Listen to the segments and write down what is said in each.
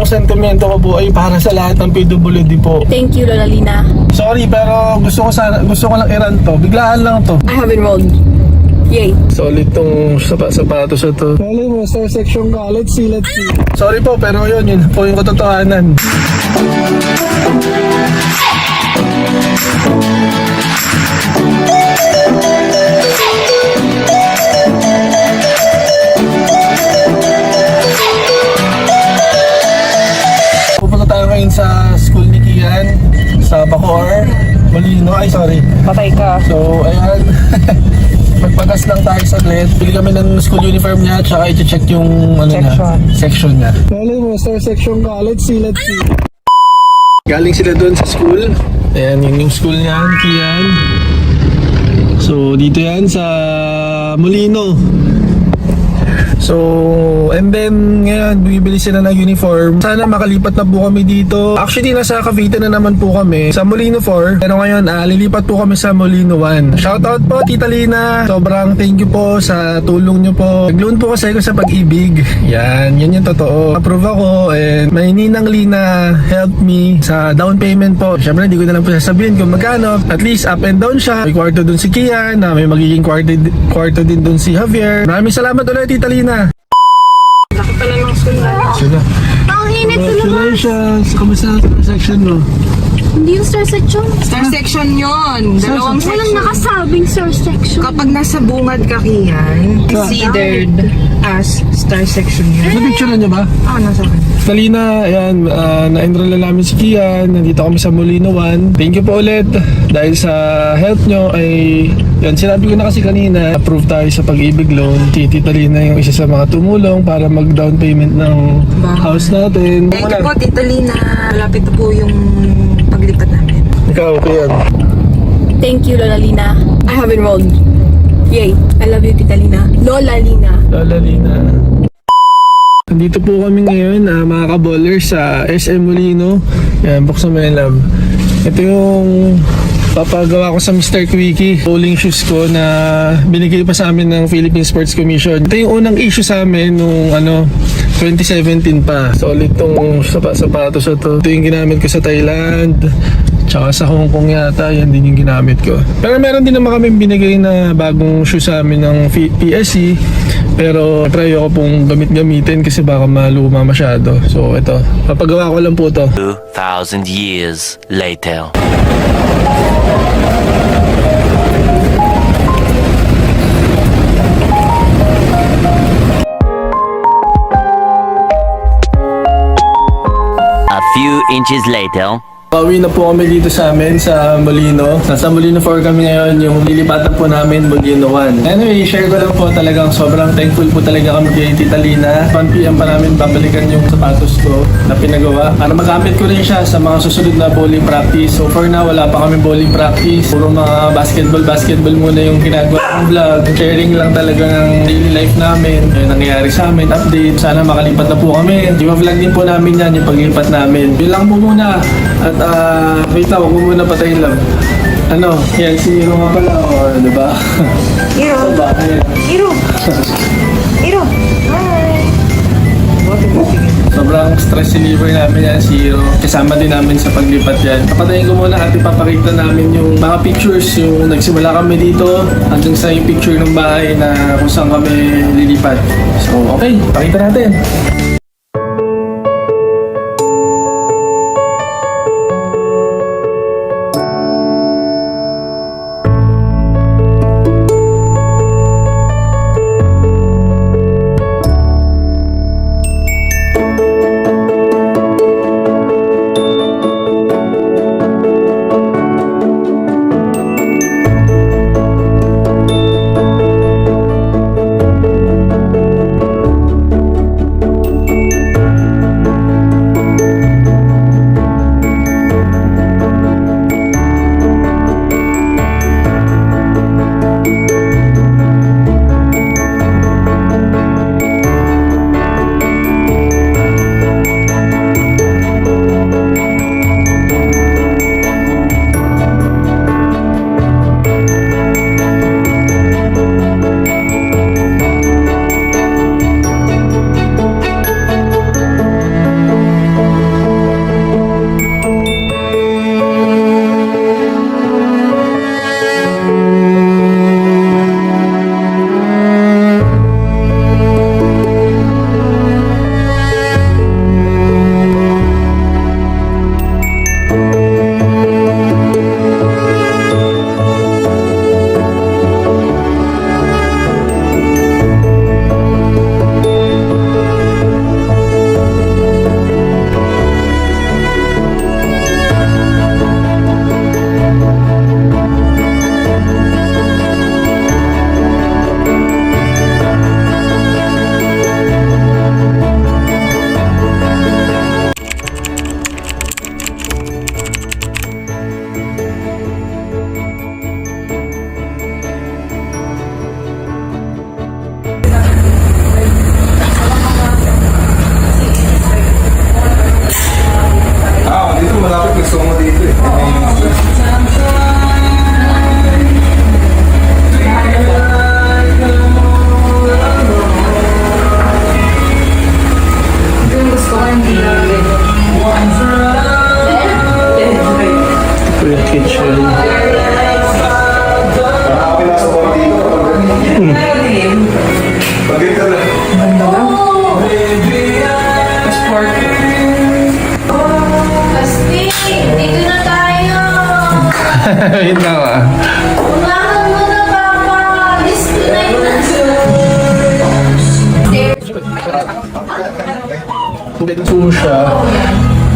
sentimento ko po ay para sa lahat ng PWD po. Thank you, Lola Lina. Sorry, pero gusto ko lang i-rant to. Biglaan lang to. I have enrolled. Yay. Solid tong sapatos na to. Kali mo, star section ka. Let's see. Sorry po, pero yun po yung katotohanan. Pupunta tayo ngayon sa school ni Kian, sa Bacoor, Molino. Ay, sorry. Patay ka. So, ayan. Magpagas lang tayo saglit. Pili kami ng school uniform niya, tsaka i-check yung section niya. Kali mo, star section ka. Let's see. Galing sila doon sa school. Ayan, yung school niya, Kian. So, dito yan sa Molino. So, and then ngayon, bibili sila ng uniform. Sana makalipat na po kami dito. Actually, nasa Cavite na naman po kami sa Molino 4. Pero ngayon, lilipat po kami sa Molino 1. Shoutout po, Tita Lina. Sobrang thank you po sa tulong nyo po. Nag-loan po kasi ako sa Pag-ibig. Yan yung totoo. Approve ako and may ninang Lina help me sa down payment po. Siyempre, hindi ko na lang po sasabihin kung magkano. At least, up and down siya. May kwarto dun si Kian, may magiging kwarto din dun si Javier. Maraming salamat ulit, Tita Lina. Laki pala ng school na. Sige. Ang init sa labas. Congratulations! Kamusta ang section mo? Hindi yung star section. Star section yun. Dalawang Walang section. nakasabing star section. Kapag nasa bungad ka, Kian, considered as star section yun. Na-picture niyo ba? Nasa akin. Talina, ayan, na-enroll na namin si Kian. Nandito kami sa Molino 1. Thank you po ulit. Dahil sa help nyo ay, yan, sinabi ko na kasi kanina, approve tayo sa Pag-ibig loan. Si Tita Lina yung isa sa mga tumulong para mag-down payment ng house natin. Thank you po, Tita Lina. Malapit na po yung paglipat namin. Ikaw, Kian. Thank you, Lola Lina. I have enrolled. Yay. I love you, Tita Lina. Lola Lina. Lola Lina. Nandito po kami ngayon, mga ka-ballers sa SM Molino. Yan, buksan mo yan, love. Ito yung papagawa ko sa Mr. Quickie. Bowling shoes ko na binigay pa sa amin ng Philippine Sports Commission. Ito yung unang issue sa amin nung 2017 pa. Solid tong sapatos na to. Ito yung ginamit ko sa Thailand. Tsaka sa Hong Kong yata, yan din yung ginamit ko. Pero meron din naman kami binigay na bagong shoe sa amin ng PSC. Pero try ko pong gamitin kasi baka maluma masyado. So ito, papagawa ko lang po to. 2,000 years later. A few inches later. Pauwi na po kami dito sa amin sa Molino. Nasa Molino 4 kami ngayon, yung lilipatan po namin Molino 1. Anyway, share ko lang po, talagang sobrang thankful po talaga kami kay Tita Lina. 1 PM pa namin babalikan yung sapatos ko na pinagawa para magamit ko rin siya sa mga susunod na bowling practice. So for now, wala pa kami bowling practice. Puro mga basketball muna yung ginagawa ng vlog. Sharing lang talaga ng daily life namin. Yung nangyayari sa amin, update. Sana makalipat na po kami. Yung vlog din po namin yan, yung paglipat namin. Yun lang po muna. At wait lang, huwag mo muna patayin lang. Yan, si Hiro nga pala, or diba? Hiro. Ba? Ayan. Hiro. Hiro. Hi. Sobrang stress reliever namin yan, si Hiro. Kasama din namin sa paglipat yan. Papatayin ko muna at ipapakita namin yung mga pictures, yung nagsimula kami dito hanggang sa yung picture ng bahay na kung saan kami lilipat. So, okay, pakita natin. Ito yung kitchen. Dito na tayo! Wait lang ah. Umahan mo na, Papa! Gusto na Ito po siya.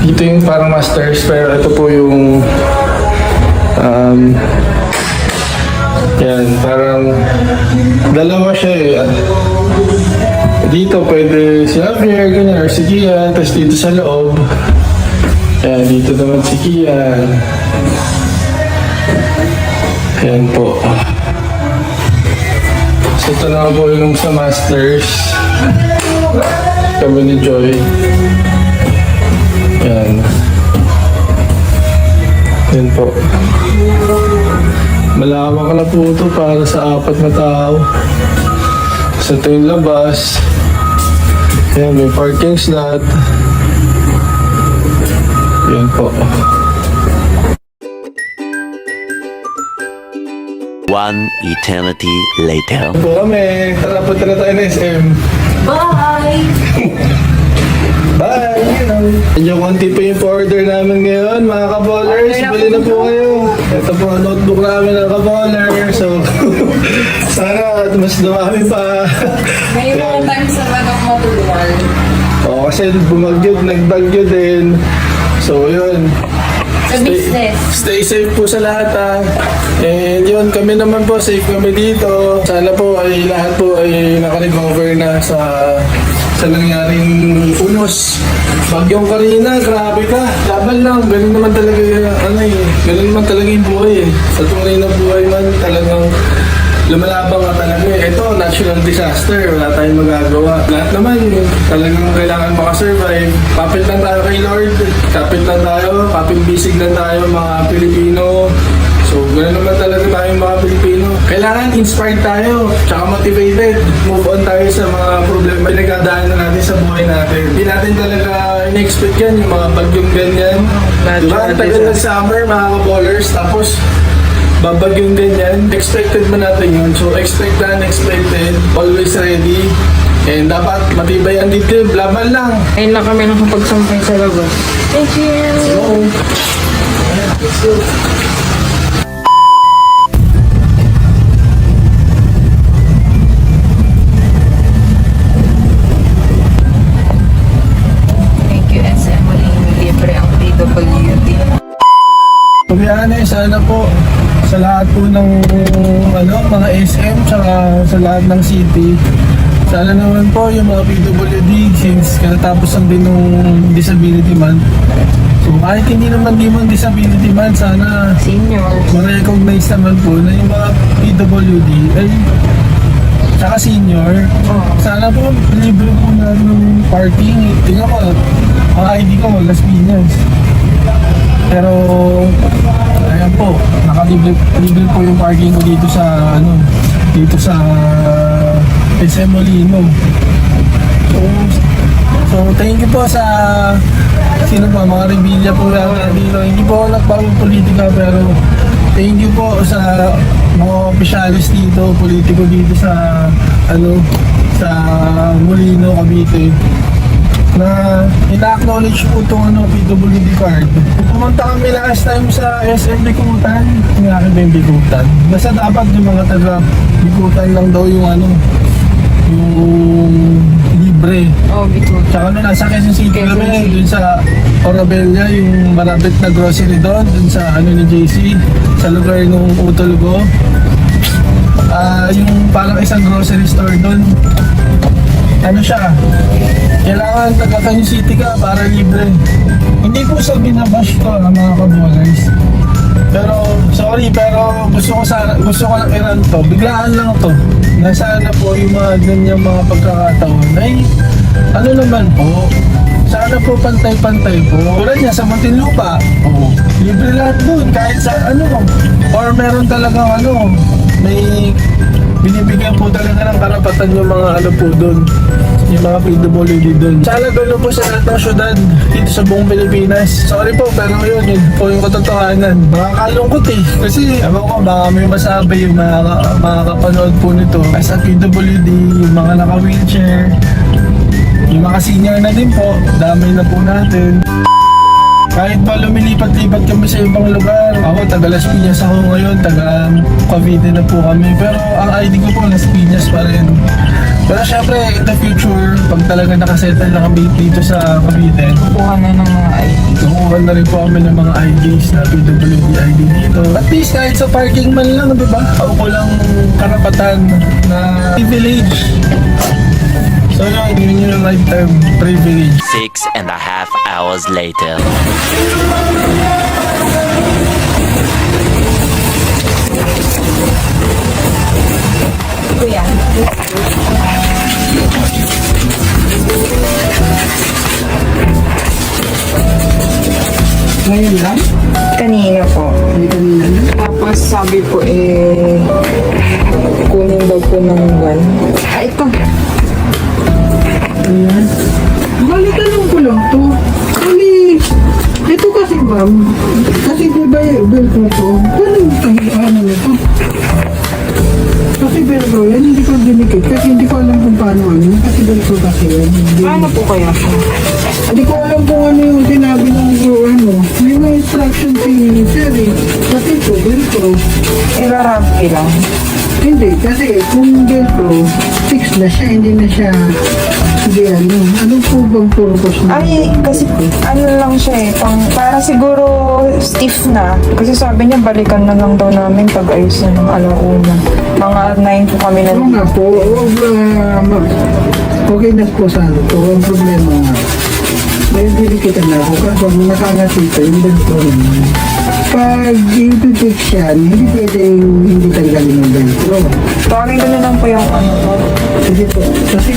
Dito yung parang masters, pero ito po yung yan, parang dalawa siya eh. Dito pwede si Javier, ganyan, or si Kian, tapos dito sa loob. Ayan, dito naman si Kian. Ayan po. So ito na po yung sa masters. Kami ni Joy. Yan. Yan po. Malawak na po ito para sa 4 na tao. Sa ito yung labas. Yan, may parking slot. Yan po. One eternity later. Po kami. Tara, punta na tayo ng SM. Bye! Bye! Medyo konti pa yung order namin ngayon, mga kaballers. Bili na po kayo. Ito po ang notebook namin ng kaballer. So, sana mas dumami pa. May mga times na bagong matuluan. Oo, kasi bumagyo, nagbagyo din. So, yun. Sa business. Stay safe po sa lahat ah. And yun, kami naman po, safe kami dito. Sana po ay lahat po ay nakarecover na sa nangyaring unos. Bagyong Karina, grabe ka. Laban lang, ganun naman talaga, ganun naman talaga yung buhay eh. Sa tunay na buhay man, talagang lumalabang ka talaga eh. Ito, natural disaster, wala tayong magagawa. Lahat naman, talagang kailangan makasurvive. Kapit lang tayo kay Lord, kapit lang tayo, kapit bisig lang tayo mga Pilipino. So, gano'n naman talaga tayong mga Pilipino. Kailangan inspired tayo, tsaka motivated. Move on tayo sa mga problema na nagdadaanan natin sa buhay natin. Hindi natin talaga in-expect yan, yung mga bagyong ganyan. Diba? Ang tagal ng summer, mga kaballers, tapos babagyong ganyan. Expected man natin yun. So, expect na unexpected, always ready. And dapat matibay ang dito, laban lang. Ayun na kami nakapagsampay sa labas. Thank you! So, let's go. Thank you, SM. Libre ang PWD. To be honest, sana po sa lahat po ng mga SM tsaka sa lahat ng city, sana naman po yung mga PWD since katatapos lang din ng disability month. So kahit hindi naman disability month, sana Senior. ma-recognize naman po na yung mga PWD ay tsaka senior. Sana po libre po na ng parking. Tingnan ko, ang ID ko, Las Piñas. Pero, ayan po, libre po yung parking ko dito sa SM Molino. So, thank you po sa mga Revilla po natin dito. Hindi po ako nagpapang-politika pero thank you po sa mga opisyalis dito, politiko dito sa sa Molino, Cavite na ina-acknowledge po itong PWD card. Pumunta kami last time sa SM Bikutan. Yung akin ba yung Bikutan? Basta dapat yung mga taga Bikutan lang daw yung yung libre. Oh, Bicol. Tsaka nung nasa Quezon City kami, dun sa Orabella, yung malapit na grocery doon, dun sa ni JC, sa lugar nung utol ko. Yung parang isang grocery store doon. Siya, kailangan taga Quezon City ka para libre. Hindi ko sa binabash ko mga kaballers. Pero, sorry, pero gusto ko lang i-run to. Biglaan lang to. Nasaan na po yung mga ganyang mga pagkakataon. Ay, naman po, sana po pantay-pantay po. Tulad niya sa Muntinlupa, libre lahat doon kahit sa or meron talagang may binibigyan po talaga ng karapatan yung mga po doon. yung mga PWD doon. Sana gano'n po sa lahat ng syudad dito sa buong Pilipinas. Sorry po, pero yun po yung katotohanan. Makakalungkot eh. Kasi, ewan ko, baka may masabi yung mga kapanood po nito. As a PWD, yung mga naka-wheelchair, yung mga senior na din po, damay na po natin. Kahit pa lumilipat-lipat kami sa ibang lugar. Ako, taga Las Piñas ako ngayon, taga Cavite na po kami. Pero ang ID ko po, Las Piñas pa rin. Pero syempre, in the future, pag talaga nakasettle na kami dito sa Cavite, Kuha na ng mga ID. kukuha na rin po kami ng mga IDs na PWD ID dito. At least kahit sa parking man lang, di ba? Ako ko lang karapatan na privilege. So yun yung lifetime privilege. 6.5 hours later. Kuya. Ngayon lang? Kanina po. Kanina na? Tapos sabi po kunin daw po ng one. Ito. Ayan. Balikan ko lang to. Ito kasi ma'am, kasi di ba yung velcro to? Ganun ano nito? Kasi velcro yan, hindi ko dinikit kasi hindi ko alam kung paano ano. Kasi velcro kasi yan. Paano po kaya po? Hindi ko alam kung ano yung sinabi ng ano. May mga instruction si Sir eh. Kasi ito, velcro. Irarabki lang. Hindi, kasi kung velcro, fix na siya, hindi na siya, hindi ano. Ano po bang purpose na? Ay, kasi ano lang siya para siguro stiff na. Kasi sabi niya balikan na lang daw namin pag ayos na ng alauna. Mga 9 po kami na. Oo nga po, okay na po sa ano to. Ang problema nga, may dilikitan na ako kasi pag nakangatito, yung velcro naman. Pag i-fix yan, hindi pwedeng hindi tanggalin yung velcro. Tawagin ko na lang po yung ano po. Sige po, kasi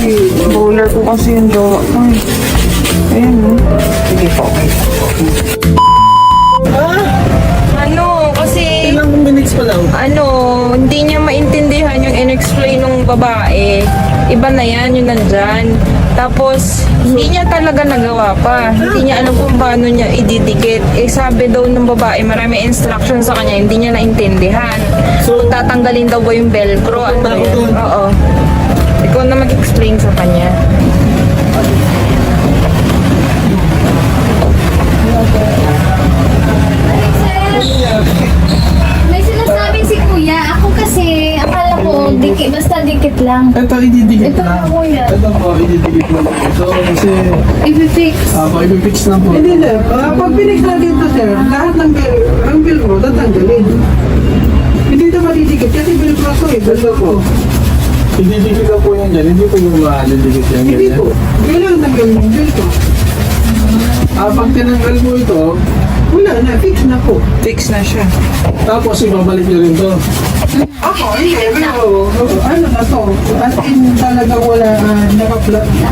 Bowler po kasi yung jowa. Ay. Ayan o. Sige po. Ano, kasi Ilang minutes pa lang? hindi niya maintindihan yung in-explain ng babae. Iba na yan, yung nandyan. Tapos, hindi niya talaga nagawa pa. Hindi niya alam kung paano niya ididikit. Sabi daw ng babae, marami instruction sa kanya, hindi niya naintindihan. So, Kung tatanggalin daw ba yung velcro, ano yun? Oo. Ikaw na mag-explain sa kanya. May sinasabi si kuya. Ako kasi, akala ko, dikit, basta dikit lang. ito ididikit Ito lang. na, kuya. Ito po, ididikit lang. So, kasi, I-fix. ipipix lang po. hindi na, pag pinig natin ito sir, lahat ng ang velcro tatanggalin. Hindi ito matidikit kasi velcro to eh, velcro. Ididikit lang po yan dyan. Hindi po yung didikit yan. Hindi ganyan. po, kailangan tanggalin yung velcro. Pag tinanggal mo ito, Wala na, fix na po. Fix na siya. tapos ibabalik nyo rin to. Ako, hindi, pero ano na to, as in talaga wala, naka-flat na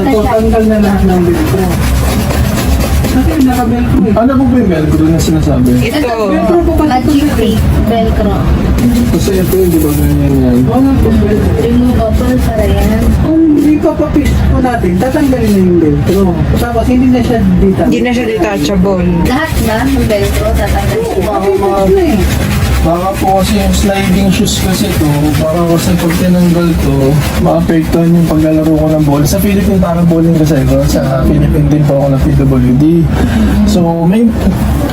to, tanggal na lahat ng velcro. Kasi naka-velcro eh. Ano po ba yung velcro na sinasabi? Ito. Velcro po kasi ito sir. Magic velcro. Kasi ito hindi ba ganyan yan? Wala po velcro. Removable para yan. Kung hindi pa pa-fix po natin, tatanggalin na yung velcro. Tapos hindi na siya dito. Hindi na siya detachable. Lahat na ng velcro tatanggalin. Na eh. Baka po kasi yung sliding shoes kasi to, baka kasi pag tinanggal to, maapektuhan yung paglalaro ko ng ball. Sa Philippine para bowling kasi ko, sa Philippine din po ako ng PWD. So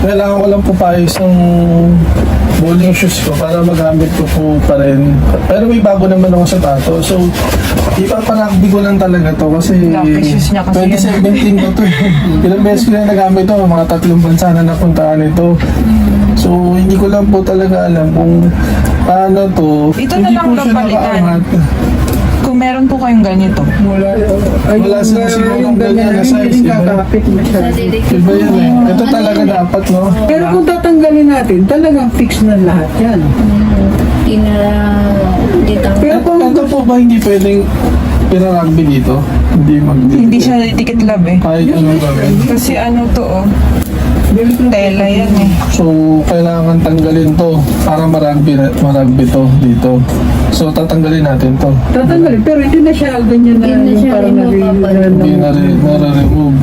kailangan ko lang po paayos ng bowling shoes ko para magamit ko po pa rin. Pero may bago naman ako sa tato. So ipaparagbi ko lang talaga to kasi Lucky shoes niya kasi 2017 ko to. Ilang beses ko na nagamit to, mga 3 bansa na napuntaan ito. So, hindi ko lang po talaga alam kung paano to. Ito na Hindi lang po daw siya palitan. nakaangat. Kung meron po kayong ganito. Wala sila sigurong ganyan na size, Hindi diba? kakapit na siya. Iba yan eh. Ito talaga dapat, no? Pero kung tatanggalin natin, talagang fix na lahat yan. Dito. Pero kung Ito po ba hindi pwedeng pinarugby dito? Hindi Hindi siya dikit lab eh. Kahit anong gawin. Kasi ano to oh. Tela yan eh. So, kailangan tanggalin to para maragbi to dito. So, tatanggalin natin to. Tatanggalin, pero hindi na siya ganyan na Hindi na siya parang Hindi na nare-remove.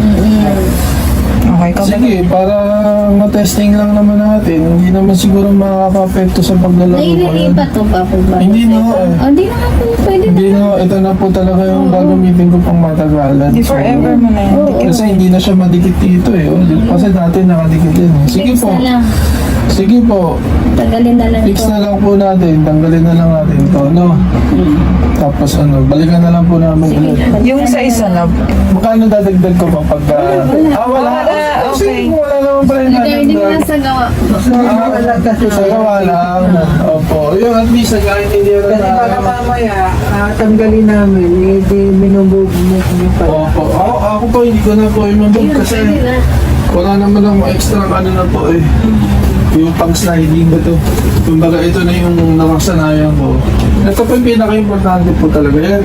Okay ka ba? Sige, para matesting lang naman natin. Hindi naman siguro makaka-apekto sa paglalaro ko yan. Naililipat to pa po ba? Hindi na ho eh. Oh, di na nga po. Pwede na. Hindi na ho. Ito na po talaga yung gagamitin ko pang matagalan. Di forever mo na yun. Kasi hindi na siya madikit dito eh. Oh, kasi dati nakadikit din eh. Sige Fix po. na lang. Sige po. Tagalin na lang Fix to. na lang po natin. Tanggalin na lang natin to, no? Tapos ano, balikan na lang po namin ulit. Yung sa isa na, Magkano dadagdag ko pa pag... wala. Wala, okay. Sige, wala naman pala yung Hindi mo dadagdag. na sa gawa. wala kasi Sa gawa lang. Opo. Yung at least nagkaintindihan na Kasi baka na. mamaya, tanggalin namin, hindi minubog mo pa. Opo. Ako po, hindi ko na po imabog kasi Pwede na. wala naman lang extra ano na po eh. Yung pang sliding ba to? Kumbaga ito na yung nakasanayan ko. Ito po yung pinaka-importante po talaga yan.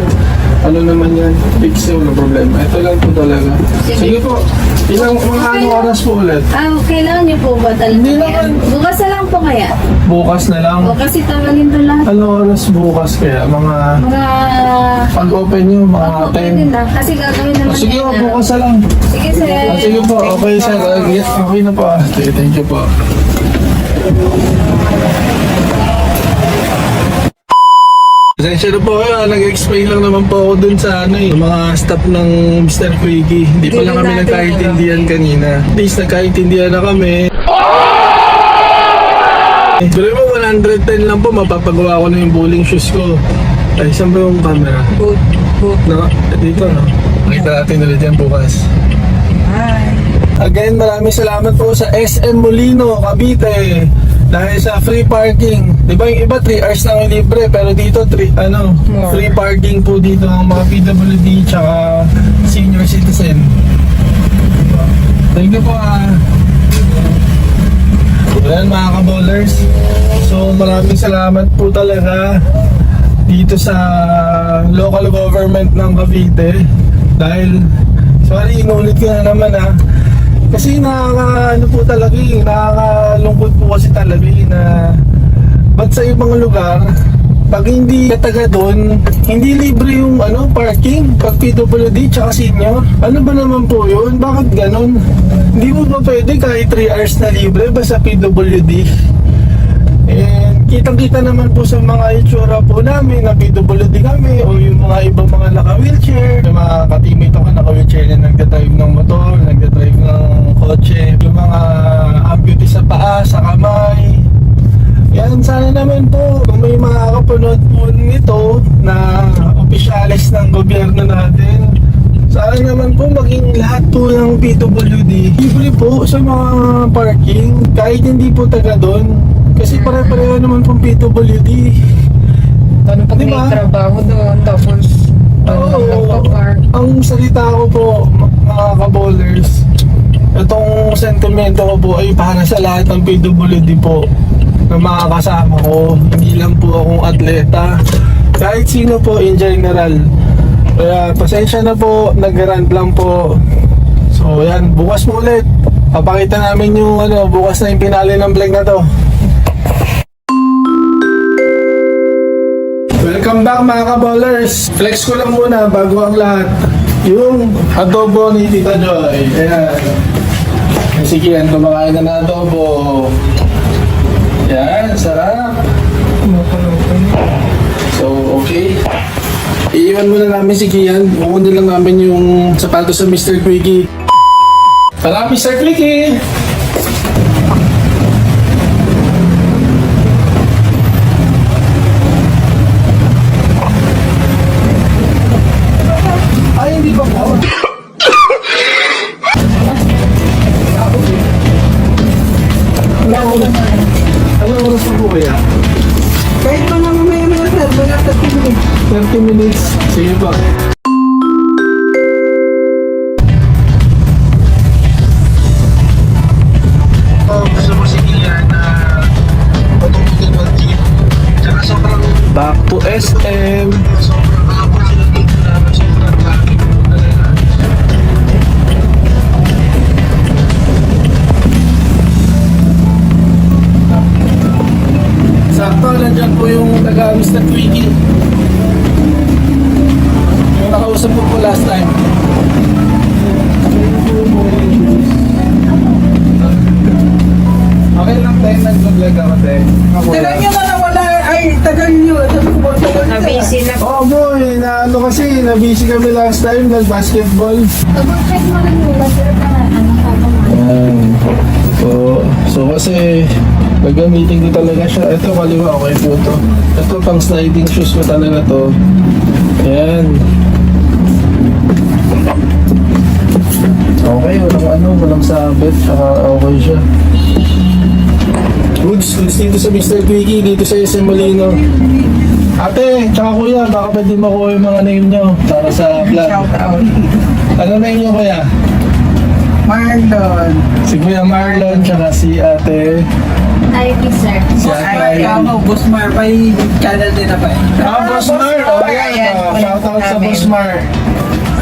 Ano naman yan? Fix yun, no problema. Ito lang po talaga. Sige po. Ilang mga ano oras po ulit? Kailangan niyo po ba talaga? Hindi yan? naman. Bukas na lang po kaya. Bukas na lang. O kasi tanggalin to lahat. Ano oras bukas kaya? Mga Mga... pag-open nyo, mga Opo, pwede 10. na. Kasi gagawin naman Sige po, yan, bukas na lang. Sige, sir. Sige po, okay sir. Okay na po. Okay, thank you po. Pasensya na po kayo, nag-explain lang naman po ako dun sa mga staff ng Mr. Quickie. Hindi pa lang kami nagkaintindihan kanina. At least nagkaintindihan na kami. Pero mo 110 lang po, mapapagawa ko na yung bowling shoes ko. Ay, saan ba yung camera? boot. Dito, no? Makita natin ulit yan bukas. Hi. Again, maraming salamat po sa SM Molino, Cavite. Dahil sa free parking. Di ba yung iba 3 hours lang yung libre, pero dito free parking po dito ang mga PWD tsaka senior citizen. Thank you po Ayan mga ka-bowlers. So maraming salamat po talaga dito sa local government ng Cavite. Dahil, sorry, inulit ko na naman kasi nakaka-ano po talaga nakakalungkot po kasi talaga na ba't sa ibang lugar pag hindi ka taga doon, hindi libre yung parking pag PWD tsaka senior. Ano ba naman po yun? Bakit ganun? Hindi mo ba pwede kahit 3 hours na libre basta PWD? And kitang-kita naman po sa mga itsura po namin na PWD kami o yung mga ibang mga naka-wheelchair. Yung mga ka-teammate ako naka-wheelchair na nagdadrive ng motor, nagdadrive ng kotse. Yung mga amputee sa paa, sa kamay. Yan, sana naman po kung may makakapunod po nito na opisyalis ng gobyerno natin. Sana naman po maging lahat po ng PWD libre po sa mga parking kahit hindi po taga doon. Kasi pare-pareho naman pong PWD. Ano pag Diba? may trabaho doon, tapos nagpa-park. Ang salita ko po, mga ka-bowlers, itong sentimento ko po ay para sa lahat ng PWD po na makakasama ko. Hindi lang po akong atleta. Kahit sino po in general. Kaya pasensya na po, nag-rant lang po. So yan, bukas po ulit. Papakita namin yung bukas na yung pinali ng vlog na to. Welcome back mga ka-bowlers. Flex ko lang muna bago ang lahat. Yung adobo ni Tita Joy. Ayan. Sige yan, kumakain na ng adobo. Yan, sarap. So, okay. Iiwan muna namin si Kian. Kukunin lang namin yung sapatos sa Mr. Quickie. Tara, Mr. Quickie! Ay, hindi ba po? Anong oras na po kaya? Kahit mga mamaya sir, mga 30 minutes. 30 minutes. Sige po. Gusto ko si Kian na patungkulin mag-jeep. Tsaka sobrang back to SM. Sobrang kapag sila dito namin. Sobrang traffic po talaga. Quickie. Yung nakausap mo po last time. Okay lang tayo nag-vlog ako tayo. Tagal nyo na nawala. Ay, tagal nyo. Na-busy na po. Oo boy, na ano kasi, na-busy kami last time, nag-basketball. Check mo lang muna sir para ano ka ba Ayan. So kasi, gagamitin ko talaga siya. Ito, kaliwa, okay po ito. Ito, pang sliding shoes ko talaga to. Ayan. Okay, walang sabit, saka okay siya. Goods dito sa Mr. Quickie, dito sa SM Molino. Ate, tsaka kuya, baka pwede makuha yung mga name nyo para sa vlog. Shout out. Ano name nyo kuya? Marlon. Si Kuya Marlon, tsaka si ate. Ivy sir. Si ate Ay, Ivy. Boss Mar. May channel din na ba? Boss Mar! O yan, shout out sa Boss Mar.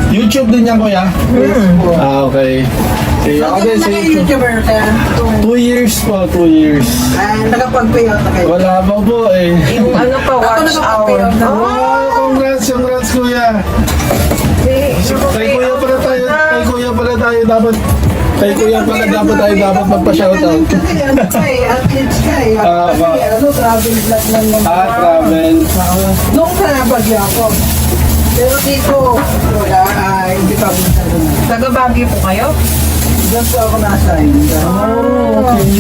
YouTube din yan kuya? Okay. Okay, ako din sa YouTube. YouTuber ka. 2 years po, 2 years. Nakapag-payout na kayo. Wala pa po eh. Yung ano pa, watch hour. Wow, congrats kuya. Kay kuya pala tayo dapat. Kay kuya pala dapat magpa-shoutout. Kasi ano ka eh, athletes ka eh. Kasi ano, travel vlog lang naman. Travel. Nung sa Baguio ako. Pero dito, wala, hindi pa punta doon. Taga Baguio po kayo? Diyan po ako na-assign. Okay.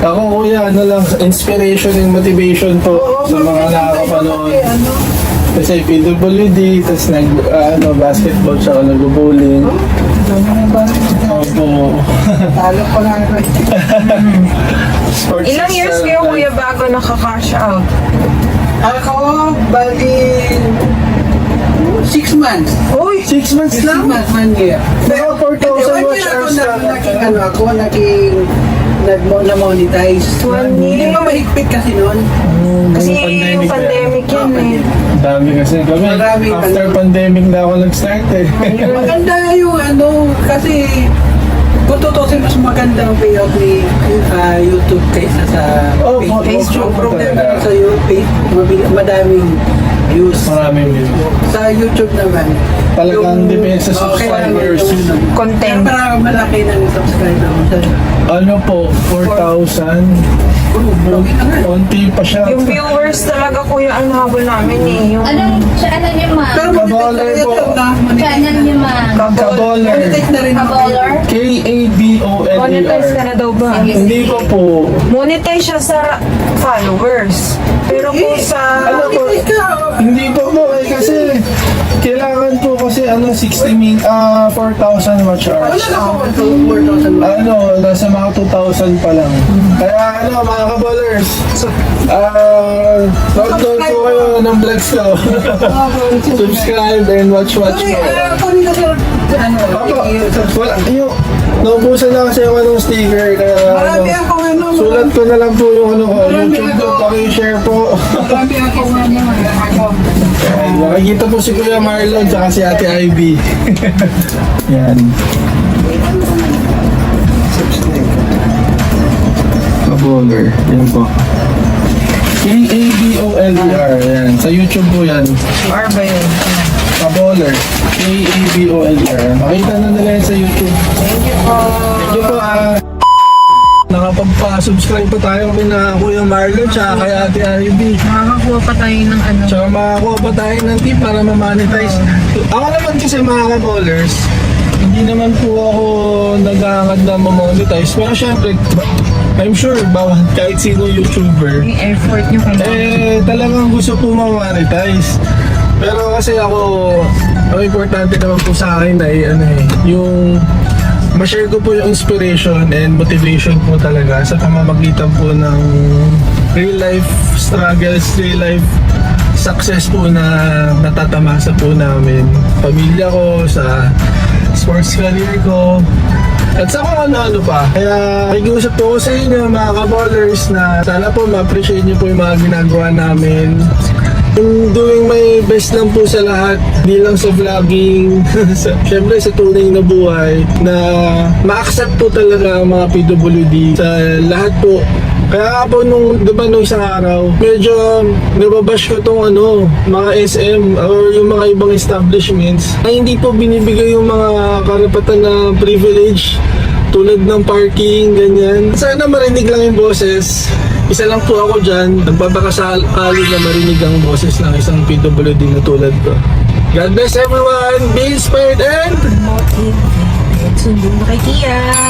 Ako kuya, ano lang, inspiration and motivation po sa mga nakakapanood. Ano? Kasi PWD, tapos basketball, tsaka nag-bowling. Opo. Talo ko lang. Sports Ilang years is, kayo kuya bago nakaka-cash out? Ako, bali 6 months. Uy! 6 months 6 lang? months, 1 year. Pero 4,000 watch hours lang. nag-monetize. 1 Hindi year. pa mahigpit kasi noon. Kasi yung pandemic yan eh. Dami kasi kami. Maraming After pandemic na ako nag-start eh. Maganda yung ano, kasi kung tutusin mas maganda ang payout ni YouTube kaysa sa Oh, Facebook. Facebook Problema talaga. sa YouTube, madaming views. Maraming views. Sa YouTube naman. Talagang depende sa subscribers. Content. Para malaki ng subscriber mo sa Ano po, 4,000. Konti pa siya. Yung viewers talaga kuya ang habol namin eh. Yung Anong channel niyo ma? Pero Kaballer po. Channel niyo ma? Kaboller. monetize na rin ako. Kaboller? monetize ka K-A-B-O-L-E-R. na daw ba? Hindi ko po. Monetize siya sa followers. Pero kung sa... Ano po? Hindi po po eh kasi kailangan po kasi 4,000 watch Wala hours. na ako 4,000. Nasa mga 2,000 pa lang. Kaya mga kaballers, download po kayo ng vlogs ko. Subscribe and watch Sorry, po. kunin ka sir. Wala, naubusan na kasi ako ng sticker kaya Marami akong ano. sulat ko na lang po yung YouTube ko, paki-share po. Marami akong ano. Nakikita po si Kuya Marlon tsaka si Ate Ivy. Yan. Kaboller. Yan po. K-A-B-O-L-E-R. Yan. Sa YouTube po yan. Or ba yun? Kaboller. K-A-B-O-L-E-R. Makita na nila yan sa YouTube. Thank you po. Thank you po. Nakapagpa-subscribe pa tayo kina Kuya Marlon tsaka kay Ate Ivy. Makakakuha pa tayo ng ano. Tsaka makakuha pa tayo ng tip para ma-monetize. Ako naman kasi mga ka-ballers, hindi naman po ako nag-aangad na ma-monetize. Pero syempre, I'm sure bawat kahit sino YouTuber, Yung effort nyo kailangan. talagang gusto po ma-monetize. Pero kasi ako, ang importante naman po sa akin ay yung ma-share ko po yung inspiration and motivation po talaga sa pamamagitan po ng real life struggles, real life success po na natatamasa po namin. Pamilya ko, sa sports career ko, at sa kung ano-ano pa. Kaya nakikiusap po ko sa inyo mga ka-ballers na sana po ma-appreciate nyo po yung mga ginagawa namin. Yung doing my best lang po sa lahat, di lang sa vlogging, syempre sa tunay na buhay, na ma-accept po talaga ang mga PWD sa lahat po Kaya nga po nung, di ba nung isang araw, medyo nababash ko tong mga SM or yung mga ibang establishments na hindi po binibigay yung mga karapatan na privilege tulad ng parking, ganyan. Sana marinig lang yung boses. Isa lang po ako dyan, nagpapakasali na marinig ang boses ng isang PWD na tulad ko. God bless everyone, be inspired and Motive. Sundo na kay Kia.